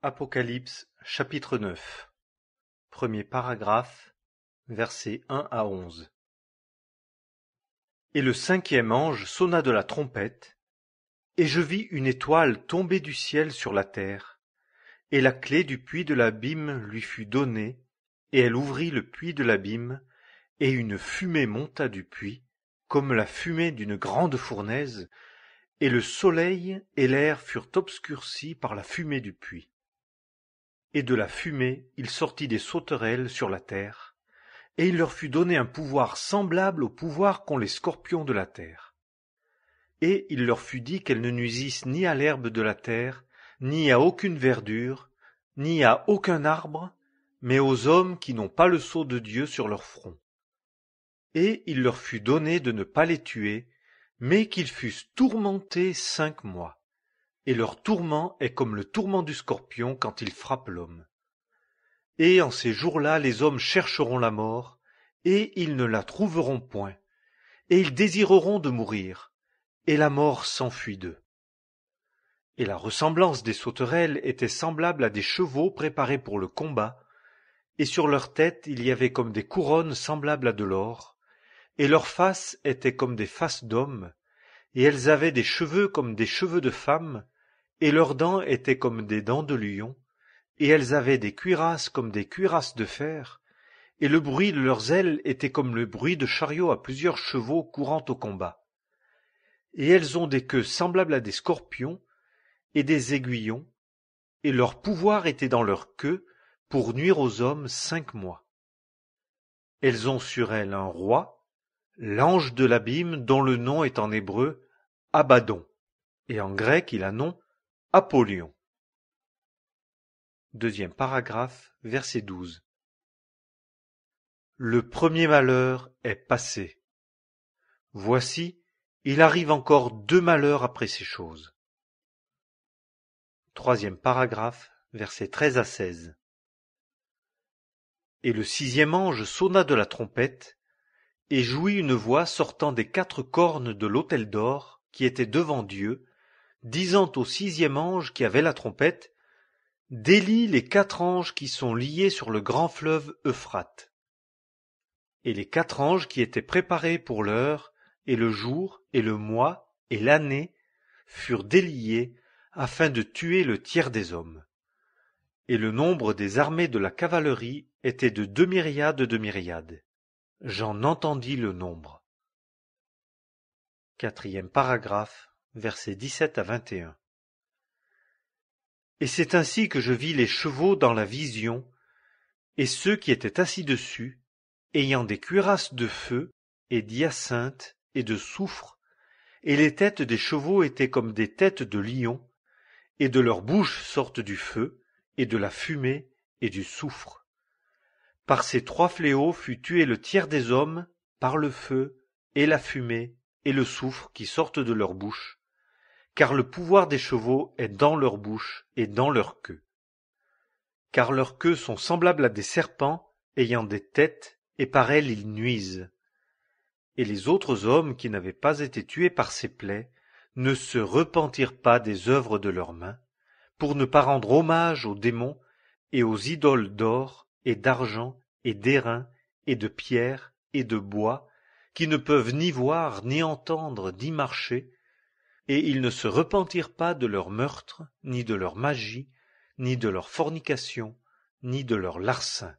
Apocalypse chapitre 9. Premier paragraphe, versets 1 à 11. Et le cinquième ange sonna de la trompette, et je vis une étoile tomber du ciel sur la terre, et la clé du puits de l'abîme lui fut donnée, et elle ouvrit le puits de l'abîme, et une fumée monta du puits, comme la fumée d'une grande fournaise, et le soleil et l'air furent obscurcis par la fumée du puits. Et de la fumée il sortit des sauterelles sur la terre, et il leur fut donné un pouvoir semblable au pouvoir qu'ont les scorpions de la terre. Et il leur fut dit qu'elles ne nuisissent ni à l'herbe de la terre, ni à aucune verdure, ni à aucun arbre, mais aux hommes qui n'ont pas le sceau de Dieu sur leur front. Et il leur fut donné de ne pas les tuer, mais qu'ils fussent tourmentés 5 mois. Et leur tourment est comme le tourment du scorpion quand il frappe l'homme. Et en ces jours-là les hommes chercheront la mort, et ils ne la trouveront point, et ils désireront de mourir, et la mort s'enfuit d'eux. Et la ressemblance des sauterelles était semblable à des chevaux préparés pour le combat, et sur leurs têtes il y avait comme des couronnes semblables à de l'or, et leurs faces étaient comme des faces d'hommes, et elles avaient des cheveux comme des cheveux de femmes, et leurs dents étaient comme des dents de lion, et elles avaient des cuirasses comme des cuirasses de fer, et le bruit de leurs ailes était comme le bruit de chariots à plusieurs chevaux courant au combat. Et elles ont des queues semblables à des scorpions, et des aiguillons, et leur pouvoir était dans leur queue, pour nuire aux hommes 5 mois. Elles ont sur elles un roi, l'ange de l'abîme, dont le nom est en hébreu Abaddon, et en grec il a nom Apollyon. Deuxième paragraphe, verset 12. Le premier malheur est passé. Voici, il arrive encore 2 malheurs après ces choses. Troisième paragraphe, versets 13 à 16. Et le 6e ange sonna de la trompette, et jouit une voix sortant des 4 cornes de l'autel d'or qui était devant Dieu, disant au 6e ange qui avait la trompette, « Délie les 4 anges qui sont liés sur le grand fleuve Euphrate. » Et les 4 anges qui étaient préparés pour l'heure, et le jour, et le mois, et l'année, furent déliés, afin de tuer le tiers des hommes. Et le nombre des armées de la cavalerie était de 2 myriades de myriades. J'en entendis le nombre. Quatrième paragraphe, versets 17 à 21. Et c'est ainsi que je vis les chevaux dans la vision, et ceux qui étaient assis dessus, ayant des cuirasses de feu, et d'hyacinthe, et de soufre, et les têtes des chevaux étaient comme des têtes de lions, et de leur bouche sortent du feu, et de la fumée, et du soufre. Par ces 3 fléaux fut tué le tiers des hommes, par le feu, et la fumée, et le soufre qui sortent de leur bouche, car le pouvoir des chevaux est dans leur bouche et dans leur queue. Car leurs queues sont semblables à des serpents, ayant des têtes, et par elles ils nuisent. Et les autres hommes qui n'avaient pas été tués par ces plaies ne se repentirent pas des œuvres de leurs mains, pour ne pas rendre hommage aux démons et aux idoles d'or et d'argent et d'airain et de pierre et de bois, qui ne peuvent ni voir, ni entendre, ni marcher, et ils ne se repentirent pas de leur meurtre, ni de leur magie, ni de leur fornication, ni de leur larcin.